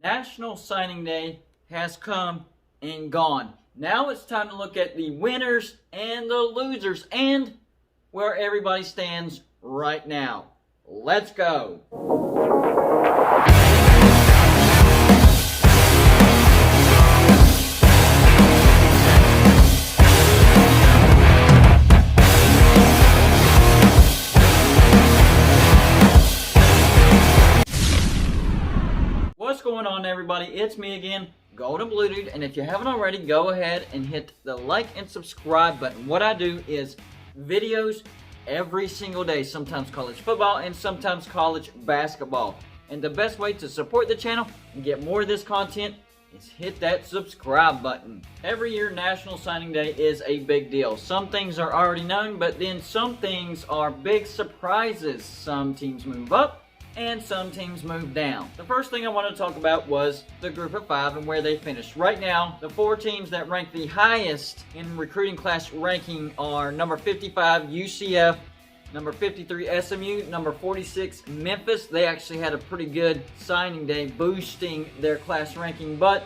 National Signing Day has come and gone. Now it's time to look at the winners and the losers and where everybody stands right now. Let's go. What's going on, everybody? It's me again, Golden Blue Dude, and if you haven't already, go ahead and hit the like and subscribe button. What I do is videos every single day, sometimes college football and sometimes college basketball. And the best way to support the channel and get more of this content is hit that subscribe button. Every year, National Signing Day is a big deal. Some things are already known, but then some things are big surprises. Some teams move up and some teams move down. The first thing I want to talk about was the group of 5 and where they finished. Right now, the 4 teams that rank the highest in recruiting class ranking are number 55, UCF, number 53, SMU, number 46, Memphis. They actually had a pretty good signing day, boosting their class ranking, but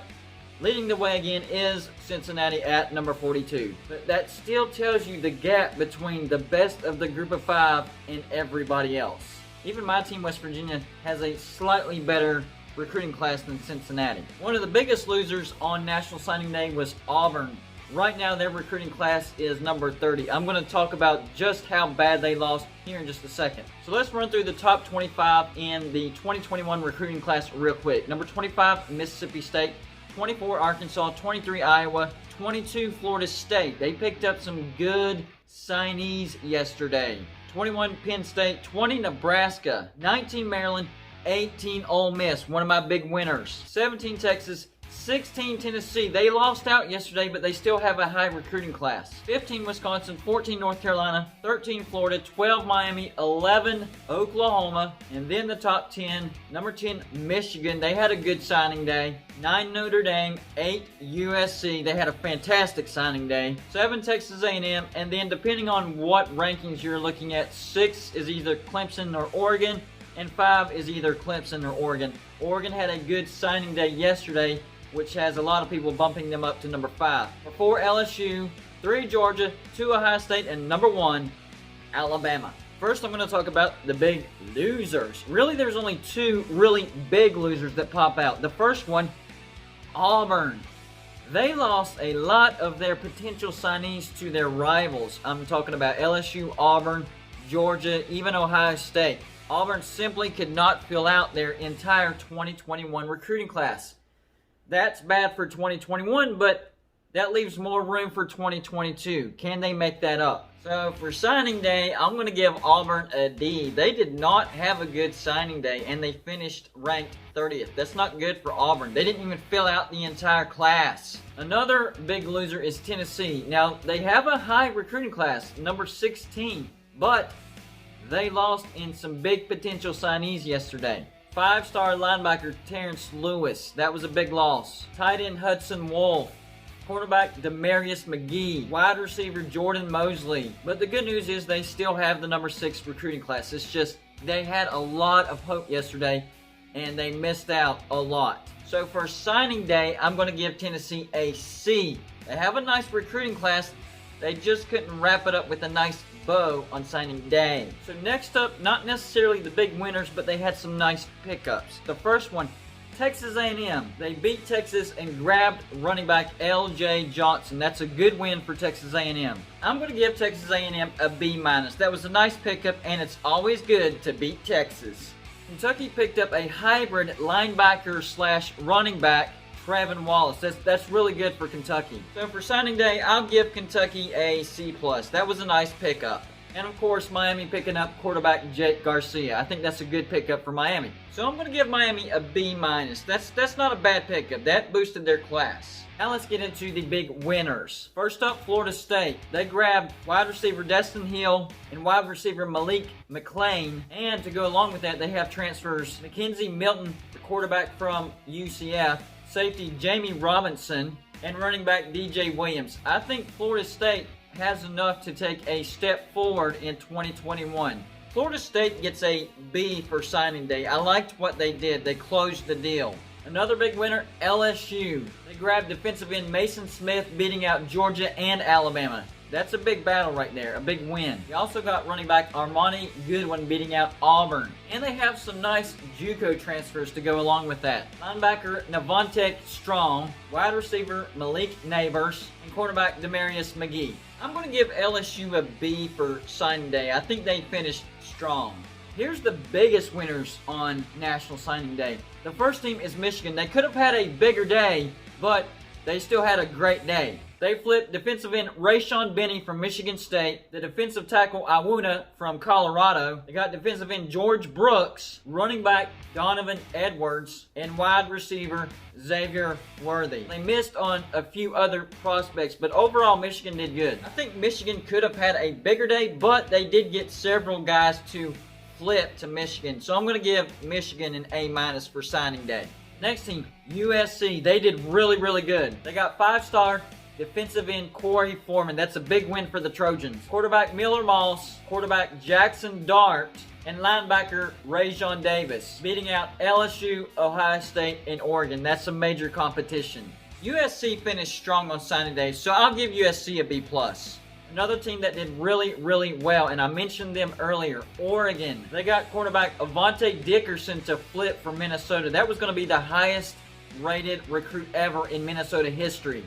leading the way again is Cincinnati at number 42. But that still tells you the gap between the best of the group of 5 and everybody else. Even my team, West Virginia, has a slightly better recruiting class than Cincinnati. One of the biggest losers on National Signing Day was Auburn. Right now, their recruiting class is number 30. I'm going to talk about just how bad they lost here in just a second. So let's run through the top 25 in the 2021 recruiting class real quick. Number 25, Mississippi State. 24, Arkansas. 23, Iowa. 22, Florida State. They picked up some good signees yesterday. 21, Penn State. 20, Nebraska. 19, Maryland. 18, Ole Miss, one of my big winners. 17, Texas. 16, Tennessee. They lost out yesterday, but they still have a high recruiting class. 15, Wisconsin. 14, North Carolina. 13, Florida. 12, Miami. 11, Oklahoma. And then the top 10. Number 10, Michigan. They had a good signing day. 9, Notre Dame. 8, USC. They had a fantastic signing day. 7, Texas A&M. And then depending on what rankings you're looking at, 6 is either Clemson or Oregon. And 5 is either Clemson or Oregon. Oregon had a good signing day yesterday, which has a lot of people bumping them up to number 5. 4, LSU, 3, Georgia, 2, Ohio State, and number 1, Alabama. First, I'm going to talk about the big losers. Really, there's only 2 really big losers that pop out. The first one, Auburn. They lost a lot of their potential signees to their rivals. I'm talking about LSU, Auburn, Georgia, even Ohio State. Auburn simply could not fill out their entire 2021 recruiting class. That's bad for 2021, but that leaves more room for 2022. Can they make that up? So for signing day, I'm going to give Auburn a D. They did not have a good signing day, and they finished ranked 30th. That's not good for Auburn. They didn't even fill out the entire class. Another big loser is Tennessee. Now, they have a high recruiting class, number 16, but they lost in some big potential signees yesterday. 5-star linebacker Terrence Lewis. That was a big loss. Tight end Hudson Wolf. Quarterback Demarius McGee. Wide receiver Jordan Mosley. But the good news is they still have the number 6 recruiting class. It's just they had a lot of hope yesterday and they missed out a lot. So for signing day, I'm going to give Tennessee a C. They have a nice recruiting class. They just couldn't wrap it up with a nice bow on signing day. So next up, not necessarily the big winners, but they had some nice pickups. The first one, Texas A&M. They beat Texas and grabbed running back L.J. Johnson. That's a good win for Texas A&M. I'm going to give Texas A&M a B-. That was a nice pickup, and it's always good to beat Texas. Kentucky picked up a hybrid linebacker / running back, Trevin Wallace. That's really good for Kentucky. So for signing day, I'll give Kentucky a C+. That was a nice pickup. And of course, Miami picking up quarterback Jake Garcia. I think that's a good pickup for Miami. So I'm going to give Miami a B-. That's not a bad pickup. That boosted their class. Now let's get into the big winners. First up, Florida State. They grabbed wide receiver Destin Hill and wide receiver Malik McClain. And to go along with that, they have transfers McKenzie Milton, the quarterback from UCF, safety Jamie Robinson, and running back DJ Williams. I think Florida State has enough to take a step forward in 2021. Florida State gets a B for signing day. I liked what they did. They closed the deal. Another big winner, LSU. They grabbed defensive end Mason Smith, beating out Georgia and Alabama. That's a big battle right there, a big win. They also got running back Armani Goodwin beating out Auburn. And they have some nice JUCO transfers to go along with that. Linebacker Navonte Strong, wide receiver Malik Neighbors, and quarterback Demarius McGee. I'm going to give LSU a B for signing day. I think they finished strong. Here's the biggest winners on National Signing Day. The first team is Michigan. They could have had a bigger day, but they still had a great day. They flipped defensive end Rayshon Benny from Michigan State, the defensive tackle Iwuna from Colorado. They got defensive end George Brooks, running back Donovan Edwards, and wide receiver Xavier Worthy. They missed on a few other prospects, but overall Michigan did good. I think Michigan could have had a bigger day, but they did get several guys to flip to Michigan. So I'm going to give Michigan an A- for signing day. Next team, USC. They did really, really good. They got 5-star defensive end Corey Foreman. That's a big win for the Trojans. Quarterback Miller Moss, quarterback Jackson Dart, and linebacker Rajon Davis, beating out LSU, Ohio State, and Oregon. That's some major competition. USC finished strong on signing day, so I'll give USC a B+. Another team that did really, really well, and I mentioned them earlier, Oregon. They got quarterback Avante Dickerson to flip from Minnesota. That was going to be the highest rated recruit ever in Minnesota history.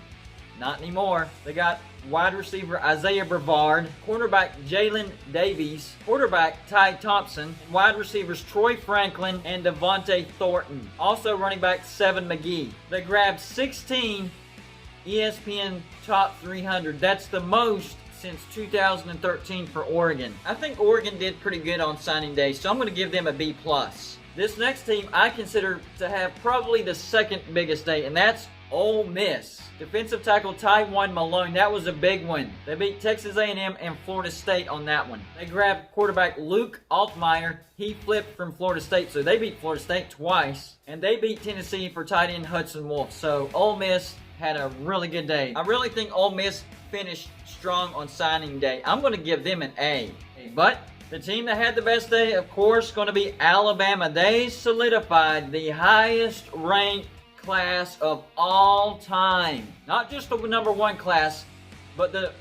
Not anymore. They got wide receiver Isaiah Brevard, cornerback Jalen Davies, quarterback Ty Thompson, and wide receivers Troy Franklin and Devontae Thornton. Also running back Seven McGee. They grabbed 16 ESPN Top 300. That's the most since 2013 for Oregon. I think Oregon did pretty good on signing day, so I'm going to give them a B+. This next team I consider to have probably the second biggest day, and that's Ole Miss. Defensive tackle Tywan Malone, that was a big one. They beat Texas A&M and Florida State on that one. They grabbed quarterback Luke Altmaier. He flipped from Florida State, so they beat Florida State twice. And they beat Tennessee for tight end Hudson Wolf. So Ole Miss had a really good day. I really think Ole Miss finished strong on signing day. I'm going to give them an A. But the team that had the best day, of course, going to be Alabama. They solidified the highest ranked class of all time. Not just the number one class, but the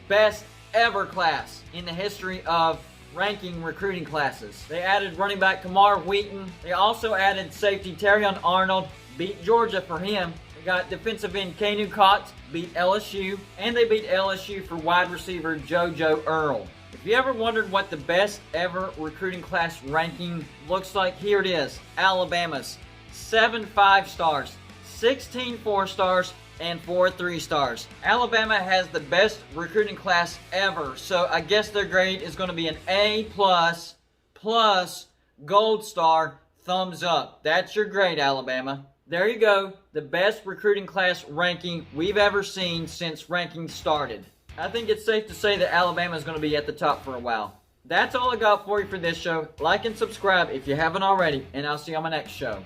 best ever class in the history of ranking recruiting classes. They added running back Kamar Wheaton. They also added safety Terrion Arnold, beat Georgia for him. They got defensive end Kanu Cott, beat LSU, and they beat LSU for wide receiver JoJo Earl. If you ever wondered what the best ever recruiting class ranking looks like, here it is. Alabama's 7 5-stars, 16 4-stars, and 4 3-stars. Alabama has the best recruiting class ever, so I guess their grade is going to be an A+ plus gold star, thumbs up. That's your grade, Alabama. There you go, the best recruiting class ranking we've ever seen since rankings started. I think it's safe to say that Alabama is going to be at the top for a while. That's all I got for you for this show. Like and subscribe if you haven't already, and I'll see you on my next show.